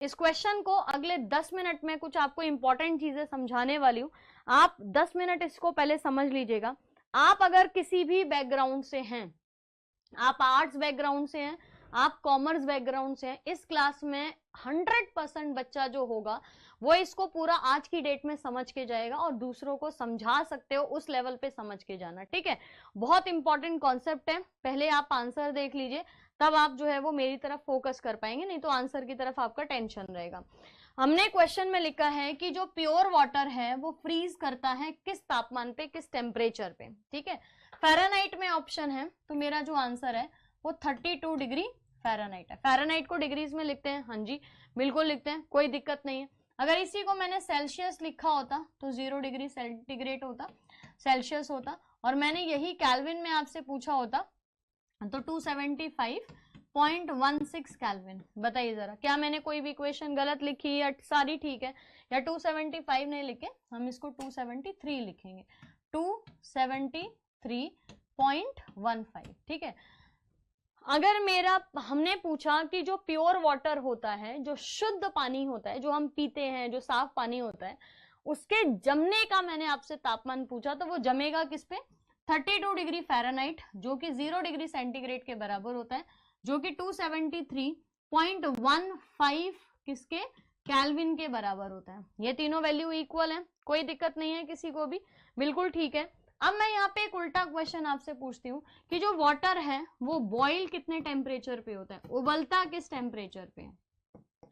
इस क्वेश्चन को अगले 10 मिनट में कुछ आपको इंपॉर्टेंट चीजें समझाने वाली हूँ, आप 10 मिनट इसको पहले समझ लीजिएगा। आप अगर किसी भी बैकग्राउंड से हैं, आप आर्ट्स बैकग्राउंड से हैं, आप कॉमर्स बैकग्राउंड से हैं, इस क्लास में 100% बच्चा जो होगा वो इसको पूरा आज की डेट में समझ के जाएगा और दूसरों को समझा सकते हो उस लेवल पे समझ के जाना, ठीक है। बहुत इंपॉर्टेंट कॉन्सेप्ट है, पहले आप आंसर देख लीजिए, तब आप जो है वो मेरी तरफ फोकस कर पाएंगे, नहीं तो आंसर की तरफ आपका टेंशन रहेगा। हमने क्वेश्चन में लिखा है कि जो प्योर वाटर है वो फ्रीज करता है किस तापमान पे, किस टेम्परेचर पे, ठीक है। फ़ारेनहाइट में ऑप्शन है, तो मेरा जो आंसर है वो 32 डिग्री फ़ारेनहाइट है। फ़ारेनहाइट को डिग्रीज में लिखते हैं, हाँ जी बिल्कुल लिखते हैं, कोई दिक्कत नहीं है। अगर इसी को मैंने सेल्सियस लिखा होता तो 0 डिग्री सेंटीग्रेड होता, सेल्सियस होता, और मैंने यही केल्विन में आपसे पूछा होता तो 275.16 केल्विन। बताइए जरा, क्या मैंने कोई भी इक्वेशन गलत लिखी या सारी ठीक है, या 275 नहीं लिखे, हम इसको 273 लिखेंगे, 273.15, ठीक है। अगर मेरा हमने पूछा कि जो प्योर वाटर होता है, जो शुद्ध पानी होता है, जो हम पीते हैं, जो साफ पानी होता है, उसके जमने का मैंने आपसे तापमान पूछा, तो वो जमेगा किस पे, 32 डिग्री फ़ारेनहाइट, जो कि 0 डिग्री सेंटीग्रेड के बराबर होता है, जो कि 273.15 किसके, केल्विन के बराबर होता है। ये तीनों वैल्यू इक्वल है, कोई दिक्कत नहीं है किसी को भी, बिल्कुल ठीक है। अब मैं यहाँ पे एक उल्टा क्वेश्चन आपसे पूछती हूँ कि जो वाटर है वो बॉईल कितने टेम्परेचर पे होता है, उबलता किस टेम्परेचर पे है,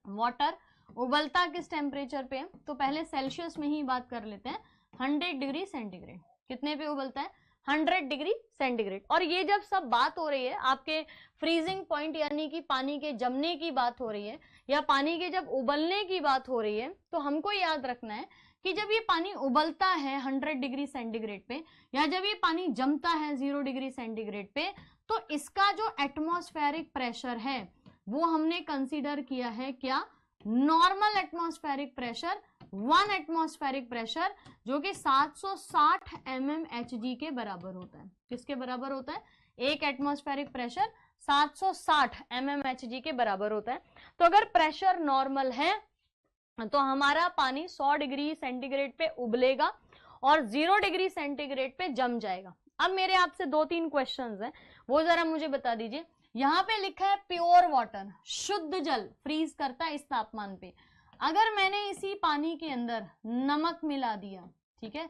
वाटर उबलता किस टेम्परेचर पे है। तो पहले सेल्सियस में ही बात कर लेते हैं, 100 डिग्री सेंटीग्रेड, कितने पे उबलता है, 100 डिग्री सेंटीग्रेड। और ये जब सब बात हो रही है आपके फ्रीजिंग पॉइंट यानी कि पानी के जमने की बात हो रही है, या पानी के जब उबलने की बात हो रही है, तो हमको याद रखना है कि जब ये पानी उबलता है 100 डिग्री सेंटीग्रेड पे, या जब ये पानी जमता है 0 डिग्री सेंटीग्रेड पे, तो इसका जो एटमॉस्फेरिक प्रेशर है वो हमने कंसीडर किया है क्या, normal atmospheric pressure, 1 atmospheric pressure, जो कि 760 mmHg के बराबर होता है। किसके बराबर होता है, एक एटमॉस्फेरिक प्रेशर 760 mmHg के बराबर होता है। तो अगर प्रेशर नॉर्मल है तो हमारा पानी 100 डिग्री सेंटीग्रेड पे उबलेगा और 0 डिग्री सेंटीग्रेड पे जम जाएगा। अब मेरे आपसे 2-3 क्वेश्चंस हैं, वो जरा मुझे बता दीजिए। यहाँ पे लिखा है प्योर वाटर, शुद्ध जल फ्रीज करता है इस तापमान पे। अगर मैंने इसी पानी के अंदर नमक मिला दिया, ठीक है,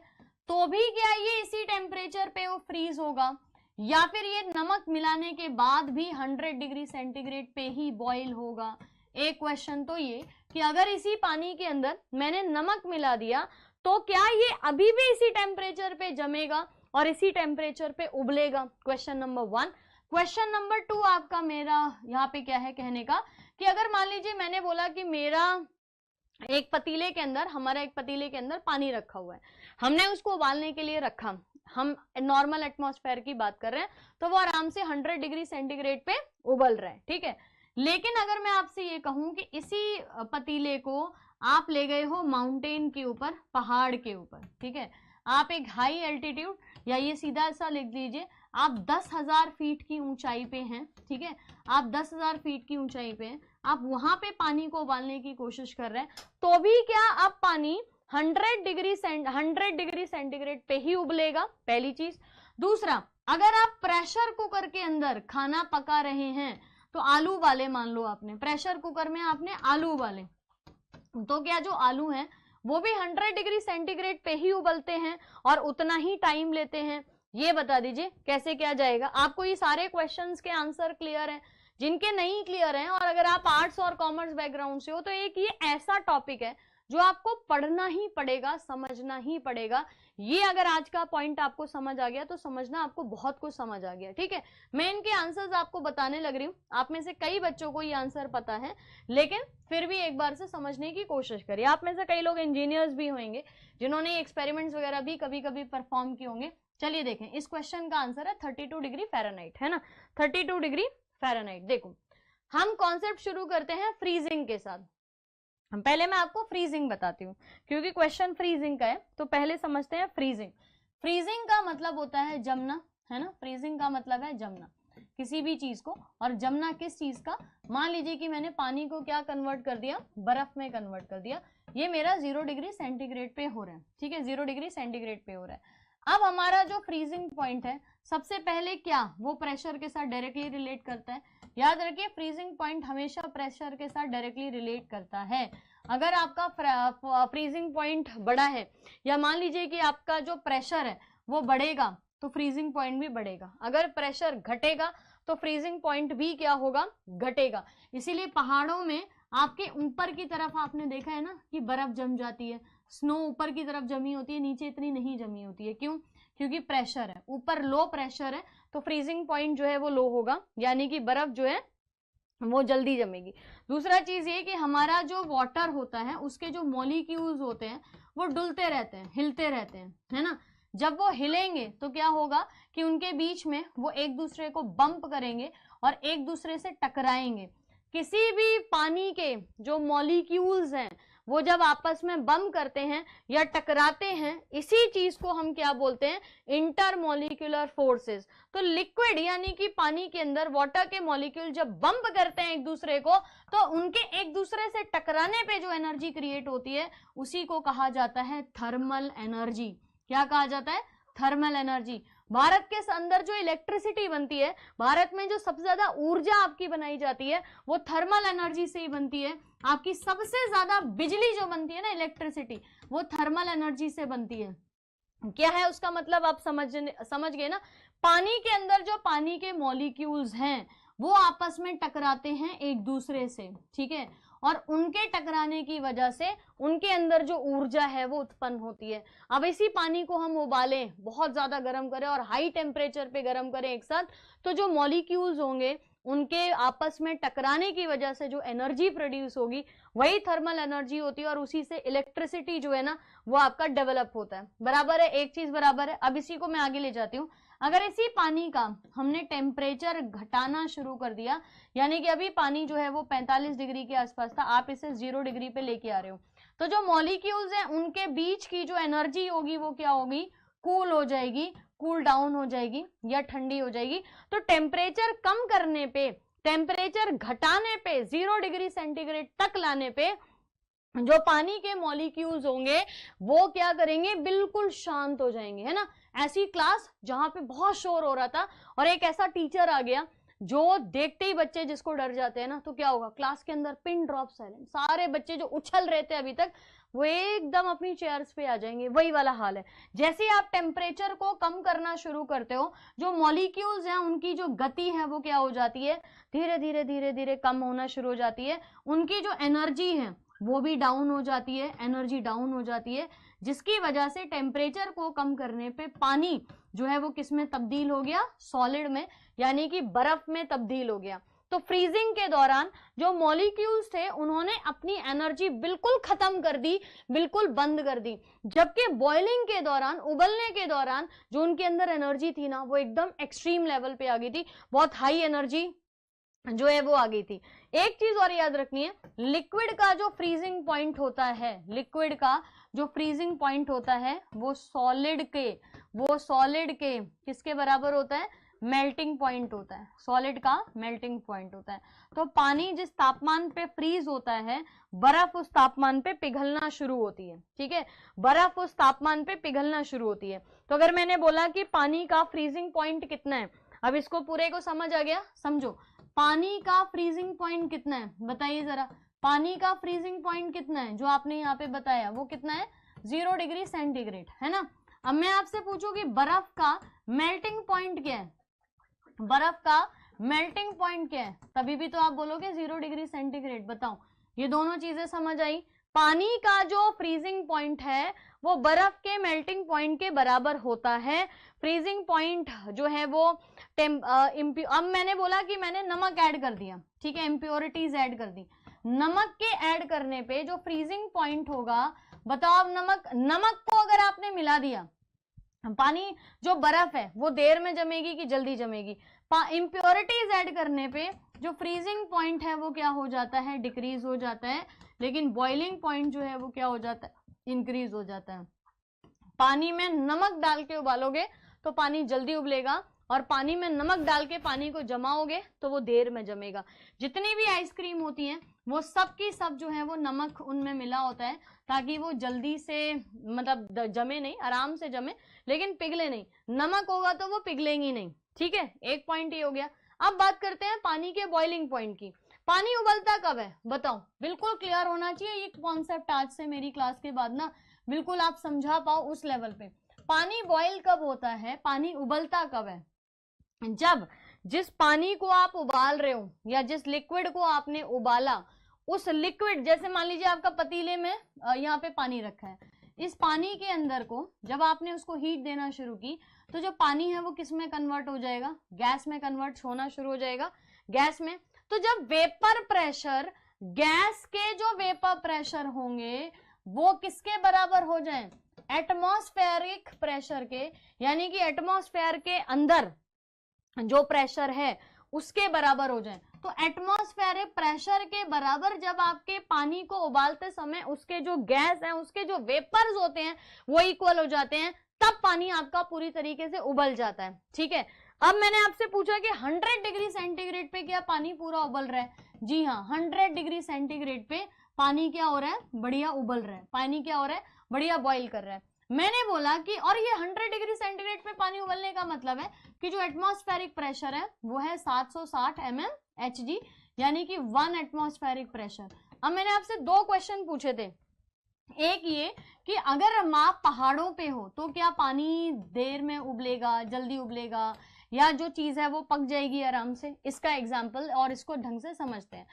तो भी क्या ये इसी टेम्परेचर पे वो फ्रीज होगा, या फिर ये नमक मिलाने के बाद भी 100 डिग्री सेंटीग्रेड पे ही बॉईल होगा। एक क्वेश्चन तो ये कि अगर इसी पानी के अंदर मैंने नमक मिला दिया तो क्या ये अभी भी इसी टेम्परेचर पे जमेगा और इसी टेम्परेचर पे उबलेगा, क्वेश्चन नंबर 1। क्वेश्चन नंबर 2 आपका मेरा यहाँ पे क्या है कहने का कि अगर मान लीजिए मैंने बोला कि मेरा एक पतीले के अंदर, हमारा एक पतीले के अंदर पानी रखा हुआ है, हमने उसको उबालने के लिए रखा, हम नॉर्मल एटमॉस्फेयर की बात कर रहे हैं, तो वो आराम से 100 डिग्री सेंटीग्रेड पे उबल रहा है, ठीक है। लेकिन अगर मैं आपसे ये कहूं कि इसी पतीले को आप ले गए हो माउंटेन के ऊपर, पहाड़ के ऊपर, ठीक है, आप एक हाई एल्टीट्यूड, या ये सीधा सा लिख लीजिए, आप 10,000 फीट की ऊंचाई पे हैं, ठीक है, आप 10,000 फीट की ऊंचाई पे हैं, आप वहां पे पानी को उबालने की कोशिश कर रहे हैं, तो भी क्या अब पानी 100 डिग्री सेंटीग्रेड पे ही उबलेगा, पहली चीज। दूसरा, अगर आप प्रेशर कुकर के अंदर खाना पका रहे हैं, तो आलू उबाले, मान लो आपने प्रेशर कुकर में आपने आलू उबाले, तो क्या जो आलू हैं वो भी 100 डिग्री सेंटीग्रेड पे ही उबलते हैं और उतना ही टाइम लेते हैं। ये बता दीजिए कैसे क्या जाएगा। आपको ये सारे क्वेश्चंस के आंसर क्लियर हैं? जिनके नहीं क्लियर हैं, और अगर आप आर्ट्स और कॉमर्स बैकग्राउंड से हो, तो एक ये ऐसा टॉपिक है जो आपको पढ़ना ही पड़ेगा, समझना ही पड़ेगा। ये अगर आज का पॉइंट आपको समझ आ गया तो समझना आपको बहुत कुछ समझ आ गया, ठीक है। मैं इनके आंसर्स आपको बताने लग रही हूँ, आप में से कई बच्चों को ये आंसर पता है, लेकिन फिर भी एक बार से समझने की कोशिश करिए। आप में से कई लोग इंजीनियर्स भी होंगे जिन्होंने एक्सपेरिमेंट्स वगैरह भी कभी कभी परफॉर्म किए होंगे। चलिए देखें, इस क्वेश्चन का आंसर है 32 डिग्री फ़ारेनहाइट, है ना, 32 डिग्री फ़ारेनहाइट। देखो, हम कॉन्सेप्ट शुरू करते हैं फ्रीजिंग के साथ। पहले मैं आपको फ्रीजिंग बताती हूँ, क्योंकि क्वेश्चन फ्रीजिंग का है, तो पहले समझते हैं फ्रीजिंग। फ्रीजिंग का मतलब होता है जमना, है ना, फ्रीजिंग का मतलब है जमना। किसी भी चीज को, और जमना किस चीज का, मान लीजिए कि मैंने पानी को क्या कन्वर्ट कर दिया, बर्फ में कन्वर्ट कर दिया, ये मेरा 0 डिग्री सेंटीग्रेड पे हो रहा है, ठीक है, 0 डिग्री सेंटीग्रेड पे हो रहा है। अब हमारा जो फ्रीजिंग पॉइंट है सबसे पहले क्या, वो प्रेशर के साथ डायरेक्टली रिलेट करता है। याद रखिए फ्रीजिंग पॉइंट हमेशा प्रेशर के साथ डायरेक्टली रिलेट करता है। अगर आपका फ्रीजिंग पॉइंट बड़ा है, या मान लीजिए कि आपका जो प्रेशर है वो बढ़ेगा तो फ्रीजिंग पॉइंट भी बढ़ेगा, अगर प्रेशर घटेगा तो फ्रीजिंग पॉइंट भी क्या होगा, घटेगा। इसीलिए पहाड़ों में आपके ऊपर की तरफ आपने देखा है ना कि बर्फ जम जाती है, स्नो ऊपर की तरफ जमी होती है, नीचे इतनी नहीं जमी होती है। क्यों? क्योंकि प्रेशर है, ऊपर लो प्रेशर है तो फ्रीजिंग पॉइंट जो है वो लो होगा, यानी कि बर्फ जो है वो जल्दी जमेगी। दूसरा चीज ये कि हमारा जो वाटर होता है उसके जो मॉलिक्यूल्स होते हैं वो डुलते रहते हैं, हिलते रहते हैं, है ना। जब वो हिलेंगे तो क्या होगा कि उनके बीच में वो एक दूसरे को बम्प करेंगे और एक दूसरे से टकराएंगे। किसी भी पानी के जो मॉलिक्यूल्स हैं वो जब आपस में बम करते हैं या टकराते हैं, इसी चीज को हम क्या बोलते हैं, इंटरमॉलिक्यूलर फोर्सेस। तो लिक्विड यानी कि पानी के अंदर वाटर के मॉलिक्यूल जब बम्प करते हैं एक दूसरे को, तो उनके एक दूसरे से टकराने पे जो एनर्जी क्रिएट होती है उसी को कहा जाता है थर्मल एनर्जी। क्या कहा जाता है? Thermal energy. भारत के अंदर जो इलेक्ट्रिसिटी बनती है, भारत में जो सबसे ज्यादा ऊर्जा आपकी बनाई जाती है वो थर्मल एनर्जी से ही बनती है। आपकी सबसे ज्यादा बिजली जो बनती है ना, इलेक्ट्रिसिटी, वो थर्मल एनर्जी से बनती है। क्या है उसका मतलब, आप समझ गए ना। पानी के अंदर जो पानी के मॉलिक्यूल्स हैं वो आपस में टकराते हैं एक दूसरे से, ठीक है, और उनके टकराने की वजह से उनके अंदर जो ऊर्जा है वो उत्पन्न होती है। अब इसी पानी को हम उबालें, बहुत ज्यादा गर्म करें और हाई टेम्परेचर पे गर्म करें एक साथ, तो जो मॉलिक्यूल्स होंगे उनके आपस में टकराने की वजह से जो एनर्जी प्रोड्यूस होगी वही थर्मल एनर्जी होती है, और उसी से इलेक्ट्रिसिटी जो है ना वो आपका डेवलप होता है। बराबर है, एक चीज बराबर है। अब इसी को मैं आगे ले जाती हूँ। अगर इसी पानी का हमने टेम्परेचर घटाना शुरू कर दिया, यानी कि अभी पानी जो है वो 45 डिग्री के आसपास था, आप इसे 0 डिग्री पे लेके आ रहे हो, तो जो मॉलिक्यूल्स हैं उनके बीच की जो एनर्जी होगी वो क्या होगी, कूल हो जाएगी, कूल डाउन हो जाएगी या ठंडी हो जाएगी। तो टेम्परेचर कम करने पे, टेम्परेचर घटाने पे, 0 डिग्री सेंटीग्रेड तक लाने पे जो पानी के मॉलिक्यूल्स होंगे वो क्या करेंगे, बिल्कुल शांत हो जाएंगे, है ना। ऐसी क्लास जहां पे बहुत शोर हो रहा था और एक ऐसा टीचर आ गया जो देखते ही बच्चे जिसको डर जाते हैं ना, तो क्या होगा, क्लास के अंदर पिन ड्रॉप साइलेंस, सारे बच्चे जो उछल रहे थे अभी तक वो एकदम अपनी चेयर्स पे आ जाएंगे। वही वाला हाल है। जैसे ही आप टेम्परेचर को कम करना शुरू करते हो, जो मॉलिक्यूल्स हैं उनकी जो गति है वो क्या हो जाती है, धीरे धीरे धीरे धीरे कम होना शुरू हो जाती है। उनकी जो एनर्जी है वो भी डाउन हो जाती है, एनर्जी डाउन हो जाती है, जिसकी वजह से टेम्परेचर को कम करने पे पानी जो है वो किस में तब्दील हो गया, सॉलिड में, यानी कि बर्फ में तब्दील हो गया। तो फ्रीजिंग के दौरान जो मॉलिक्यूल्स थे उन्होंने अपनी एनर्जी बिल्कुल खत्म कर दी, बिल्कुल बंद कर दी, जबकि बॉइलिंग के दौरान, उबलने के दौरान जो उनके अंदर एनर्जी थी ना वो एकदम एक्सट्रीम लेवल पे आ गई थी, बहुत हाई एनर्जी जो है वो आ गई थी। एक चीज और याद रखनी है, लिक्विड का जो फ्रीजिंग पॉइंट होता है, लिक्विड का जो फ्रीजिंग पॉइंट होता है वो सॉलिड के किसके बराबर होता है, मेल्टिंग पॉइंट होता है। सॉलिड का मेल्टिंग पॉइंट होता है। तो पानी जिस तापमान पे फ्रीज होता है, बर्फ उस तापमान पे पिघलना शुरू होती है, ठीक है, बर्फ उस तापमान पे पिघलना शुरू होती है। तो अगर मैंने बोला कि पानी का फ्रीजिंग पॉइंट कितना है, अब इसको पूरे को समझ आ गया, समझो पानी का फ्रीजिंग पॉइंट कितना है, बताइए जरा, पानी का फ्रीजिंग पॉइंट कितना है जो आपने यहाँ पे बताया, वो कितना है, 0 डिग्री सेंटीग्रेड, है ना। अब मैं आपसे पूछूं बर्फ का मेल्टिंग पॉइंट क्या है, बर्फ का मेल्टिंग पॉइंट क्या है, तभी भी तो आप बोलोगे 0 डिग्री सेंटीग्रेड। बताओ, ये दोनों चीजें समझ आई। पानी का जो फ्रीजिंग पॉइंट है वो बर्फ के मेल्टिंग पॉइंट के बराबर होता है। फ्रीजिंग पॉइंट जो है वो अब मैंने बोला कि मैंने नमक ऐड कर दिया, ठीक है, इम्प्योरिटीज ऐड कर दी, नमक के ऐड करने पे जो फ्रीजिंग पॉइंट होगा, बताओ अब नमक को अगर आपने मिला दिया, पानी जो बर्फ है वो देर में जमेगी कि जल्दी जमेगी, इम्प्योरिटीज ऐड करने पे जो फ्रीजिंग पॉइंट है वो क्या हो जाता है, डिक्रीज हो जाता है, लेकिन बॉइलिंग पॉइंट जो है वो क्या हो जाता है, इंक्रीज हो जाता है। पानी में नमक डाल के उबालोगे तो पानी जल्दी उबलेगा, और पानी में नमक डाल के पानी को जमाओगे तो वो देर में जमेगा। जितनी भी आइसक्रीम होती हैं वो सब की सब जो है वो नमक उनमें मिला होता है ताकि वो जल्दी से मतलब जमे नहीं, आराम से जमे, लेकिन पिघले नहीं। नमक होगा तो वो पिघलेंगी नहीं। ठीक है, एक पॉइंट ये हो गया। अब बात करते हैं पानी के बॉइलिंग पॉइंट की। पानी उबलता कब है बताओ, बिल्कुल क्लियर होना चाहिए ये कॉन्सेप्ट आज से मेरी क्लास के बाद ना, बिल्कुल आप समझा पाओ उस लेवल पे। पानी बॉयल कब होता है, पानी उबलता कब है? जब जिस पानी को आप उबाल रहे हो या जिस लिक्विड को आपने उबाला, उस लिक्विड, जैसे मान लीजिए आपका पतीले में यहाँ पे पानी रखा है, इस पानी के अंदर को जब आपने उसको हीट देना शुरू की तो जो पानी है वो किस में कन्वर्ट हो जाएगा? गैस में कन्वर्ट होना शुरू हो जाएगा, गैस में। तो जब वेपर प्रेशर, गैस के जो वेपर प्रेशर होंगे वो किसके बराबर हो जाए? एटमॉस्फेरिक प्रेशर के, यानी कि एटमॉस्फेयर के अंदर जो प्रेशर है उसके बराबर हो जाए। तो एटमॉस्फेरिक प्रेशर के बराबर जब आपके पानी को उबालते समय उसके जो गैस है, उसके जो वेपर्स होते हैं वो इक्वल हो जाते हैं, तब पानी आपका पूरी तरीके से उबल जाता है। ठीक है, अब मैंने आपसे पूछा कि 100 डिग्री सेंटीग्रेड पे क्या पानी पूरा उबल रहा है? जी हाँ, 100 डिग्री सेंटीग्रेड पे पानी क्या हो रहा है? बढ़िया उबल रहा है। पानी क्या हो रहा है? बढ़िया बॉईल कर रहा है। मैंने बोला कि और ये 100 डिग्री सेंटीग्रेड पे पानी उबलने का मतलब है कि जो एटमॉस्फेरिक प्रेशर है वो है 760 mmHg, यानी कि 1 एटमॉस्फेरिक प्रेशर। अब मैंने आपसे 2 क्वेश्चन पूछे थे, एक ये कि अगर आप पहाड़ों पे हो तो क्या पानी देर में उबलेगा, जल्दी उबलेगा, या जो चीज है वो पक जाएगी आराम से? इसका एग्जाम्पल और इसको ढंग से समझते हैं।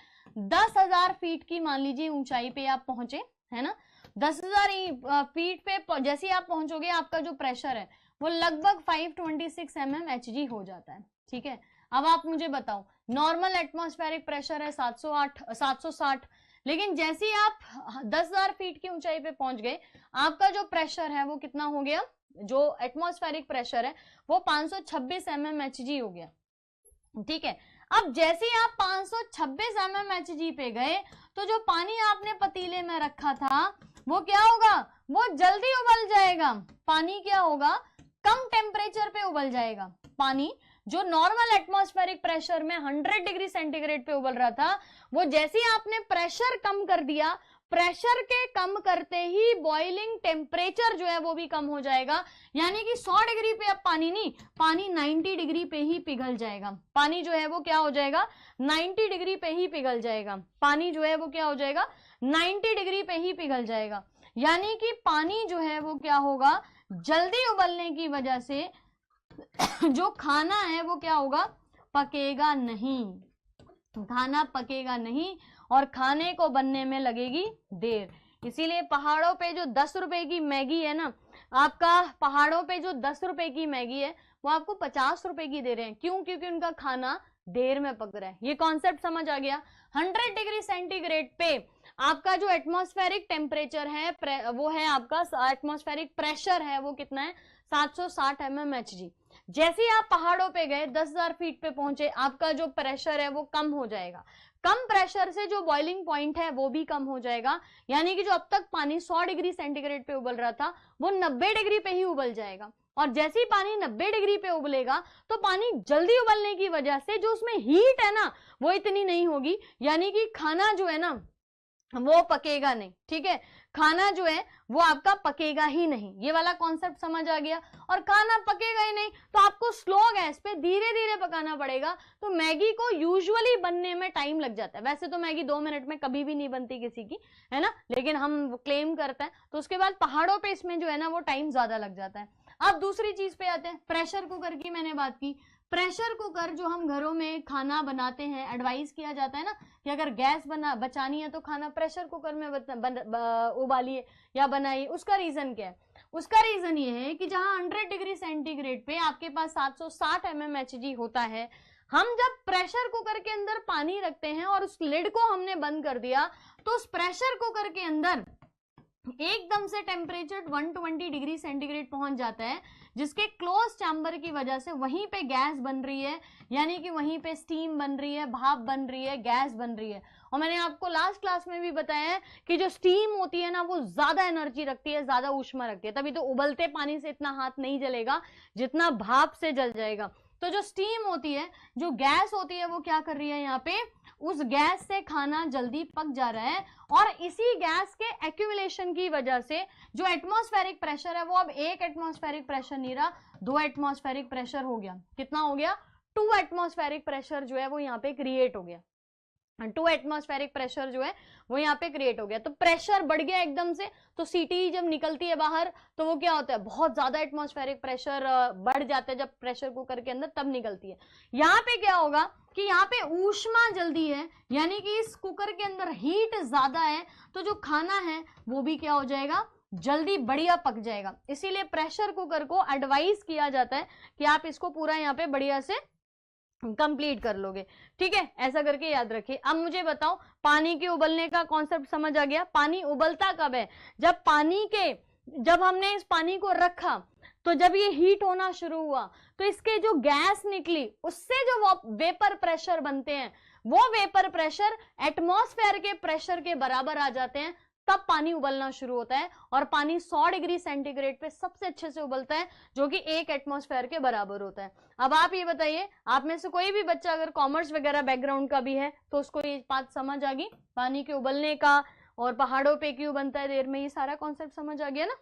10,000 फीट की मान लीजिए ऊंचाई पे आप पहुंचे, है ना, 10,000 फीट पे जैसे आप पहुंचोगे आपका जो प्रेशर है वो लगभग 526 mmHg हो जाता है। ठीक है, अब आप मुझे बताओ, नॉर्मल एटमॉस्फेरिक प्रेशर है 760, लेकिन जैसे ही आप 10,000 फीट की ऊंचाई पे पहुंच गए आपका जो प्रेशर है वो कितना हो गया? जो एटमॉस्फेरिक प्रेशर है वो 526 mmHg हो गया। ठीक है, अब जैसे ही आप 526 mmHg पे गए तो जो पानी आपने पतीले में रखा था वो क्या होगा? वो जल्दी उबल जाएगा। पानी क्या होगा? कम टेम्परेचर पे उबल जाएगा। पानी जो नॉर्मल एटमॉस्फेरिक प्रेशर में 100 डिग्री सेंटीग्रेड पे उबल रहा था, वो जैसे ही आपने प्रेशर कम कर दिया, प्रेशर के कम करते ही बॉइलिंग टेम्परेचर जो है वो भी कम हो जाएगा, यानी कि 100 डिग्री पे अब पानी नहीं, पानी 90 डिग्री पे ही पिघल जाएगा। पानी जो है वो क्या हो जाएगा? 90 डिग्री पे ही पिघल जाएगा। पानी जो है वो क्या हो जाएगा? 90 डिग्री पे ही पिघल जाएगा, यानी कि पानी जो है वो क्या होगा? जल्दी उबलने की वजह से जो खाना है वो क्या होगा? पकेगा नहीं। खाना पकेगा नहीं और खाने को बनने में लगेगी देर। इसीलिए पहाड़ों पे जो 10 रुपए की मैगी है ना, आपका पहाड़ों पे जो 10 रुपए की मैगी है वो आपको 50 रुपए की दे रहे हैं। क्यों? क्योंकि उनका खाना देर में पक रहा है। ये कॉन्सेप्ट समझ आ गया। 100 डिग्री सेंटीग्रेड पे आपका जो एटमॉस्फेरिक टेम्परेचर है वो है आपका, एटमॉस्फेरिक प्रेशर है वो कितना है? 760 mmHg। जैसे ही आप पहाड़ों पे गए, 10,000 फीट पे पहुंचे, आपका जो प्रेशर है वो कम हो जाएगा। कम प्रेशर से जो बॉइलिंग पॉइंट है वो भी कम हो जाएगा, यानी कि जो अब तक पानी 100 डिग्री सेंटीग्रेड पे उबल रहा था वो 90 डिग्री पे ही उबल जाएगा। और जैसे ही पानी 90 डिग्री पे उबलेगा तो पानी जल्दी उबलने की वजह से जो उसमें हीट है ना वो इतनी नहीं होगी, यानी कि खाना जो है ना वो पकेगा नहीं। ठीक है, खाना जो है वो आपका पकेगा ही नहीं। ये वाला कॉन्सेप्ट समझ आ गया। और खाना पकेगा ही नहीं तो आपको स्लो गैस पे धीरे धीरे पकाना पड़ेगा। तो मैगी को यूजुअली बनने में टाइम लग जाता है। वैसे तो मैगी 2 मिनट में कभी भी नहीं बनती किसी की, है ना, लेकिन हम क्लेम करते हैं। तो उसके बाद पहाड़ों पे इसमें जो है ना वो टाइम ज्यादा लग जाता है। अब दूसरी चीज पे आते हैं, प्रेशर कुकर की मैंने बात की। प्रेशर कुकर जो हम घरों में खाना बनाते हैं, एडवाइस किया जाता है ना कि अगर गैस बचानी है तो खाना प्रेशर कुकर में उबालिए या बनाइए। उसका रीजन क्या है? उसका रीजन ये है कि जहां 100 डिग्री सेंटीग्रेड पे आपके पास 760 mmHg होता है, हम जब प्रेशर कुकर के अंदर पानी रखते हैं और उस लिड को हमने बंद कर दिया तो उस प्रेशर कुकर के अंदर एकदम से टेम्परेचर 120 डिग्री सेंटीग्रेड पहुंच जाता है, जिसके क्लोज चैम्बर की वजह से वहीं पे गैस बन रही है, यानी कि वहीं पे स्टीम बन रही है, भाप बन रही है, गैस बन रही है। और मैंने आपको लास्ट क्लास में भी बताया है कि जो स्टीम होती है ना वो ज्यादा एनर्जी रखती है, ज्यादा ऊष्मा रखती है, तभी तो उबलते पानी से इतना हाथ नहीं जलेगा जितना भाप से जल जाएगा। तो जो स्टीम होती है, जो गैस होती है, वो क्या कर रही है यहाँ पे, उस गैस से खाना जल्दी पक जा रहा है। और इसी गैस के एक्यूमुलेशन की वजह से जो एटमॉस्फेरिक प्रेशर है वो अब 1 एटमॉस्फेरिक प्रेशर नहीं रहा, 2 एटमॉस्फेरिक प्रेशर हो गया। कितना हो गया, 2 एटमॉस्फेरिक प्रेशर जो है वो यहाँ पे क्रिएट हो गया। 2 एटमॉस्फेरिक प्रेशर जो है वो यहाँ पे क्रिएट हो गया। तो प्रेशर बढ़ गया एकदम से, तो सीटी जब निकलती है बाहर तो वो क्या होता है, बहुत ज्यादा एटमॉस्फेरिक प्रेशर बढ़ जाता है जब प्रेशर कुकर के अंदर, तब निकलती है। यहाँ पे क्या होगा कि यहाँ पे ऊष्मा जल्दी है, यानी कि इस कुकर के अंदर हीट ज्यादा है, तो जो खाना है वो भी क्या हो जाएगा, जल्दी बढ़िया पक जाएगा। इसीलिए प्रेशर कुकर को एडवाइस किया जाता है कि आप इसको पूरा यहाँ पे बढ़िया से कंप्लीट कर लोगे। ठीक है, ऐसा करके याद रखिए। अब मुझे बताओ, पानी के उबलने का कॉन्सेप्ट समझ आ गया। पानी उबलता कब है, जब हमने इस पानी को रखा, तो जब ये हीट होना शुरू हुआ तो इसके जो गैस निकली उससे जो वेपर प्रेशर बनते हैं, वो वेपर प्रेशर एटमॉस्फेयर के प्रेशर के बराबर आ जाते हैं, तब पानी उबलना शुरू होता है। और पानी 100 डिग्री सेंटीग्रेड पे सबसे अच्छे से उबलता है, जो कि 1 एटमॉस्फेयर के बराबर होता है। अब आप ये बताइए, आप में से कोई भी बच्चा अगर कॉमर्स वगैरह बैकग्राउंड का भी है तो उसको ये बात समझ आ गई, पानी के उबलने का और पहाड़ों पे क्यों बनता है देर में, ये सारा कॉन्सेप्ट समझ आ गया ना।